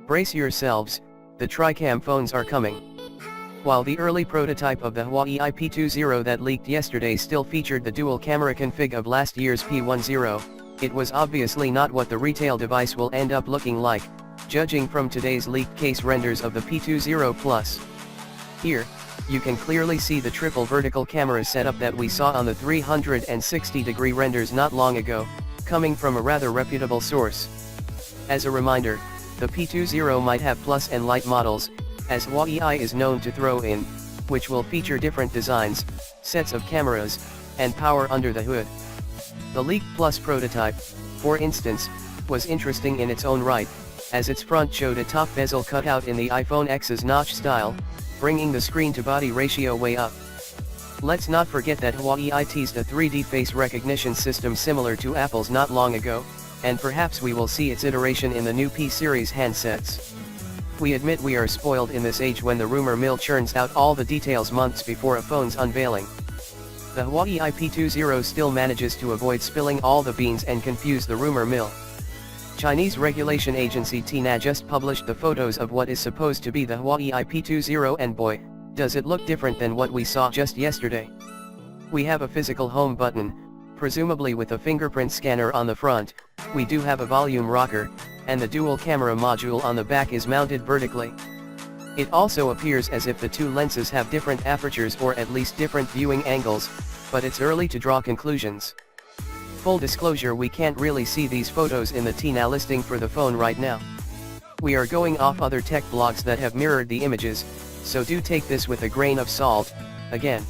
Brace yourselves, the Tricam phones are coming. While the early prototype of the Huawei P20 that leaked yesterday still featured the dual camera config of last year's P10, it was obviously not what the retail device will end up looking like, judging from today's leaked case renders of the P20 Plus. Here, you can clearly see the triple vertical camera setup that we saw on the 360-degree renders not long ago, coming from a rather reputable source. As a reminder, the P20 might have Plus and Lite models, as Huawei is known to throw in, which will feature different designs, sets of cameras, and power under the hood. The leaked Plus prototype, for instance, was interesting in its own right, as its front showed a top bezel cutout in the iPhone X's notch style, bringing the screen-to-body ratio way up. Let's not forget that Huawei teased a 3D face recognition system similar to Apple's not long ago, and perhaps we will see its iteration in the new P series handsets. We admit we are spoiled in this age when the rumor mill churns out all the details months before a phone's unveiling. The Huawei P20 still manages to avoid spilling all the beans and confuse the rumor mill. Chinese regulation agency TNA just published the photos of what is supposed to be the Huawei P20 and boy, does it look different than what we saw just yesterday. We have a physical home button, presumably with a fingerprint scanner on the front, we do have a volume rocker, and the dual camera module on the back is mounted vertically. It also appears as if the two lenses have different apertures or at least different viewing angles, but it's early to draw conclusions. Full disclosure, we can't really see these photos in the TNA listing for the phone right now. We are going off other tech blogs that have mirrored the images, so do take this with a grain of salt. Again,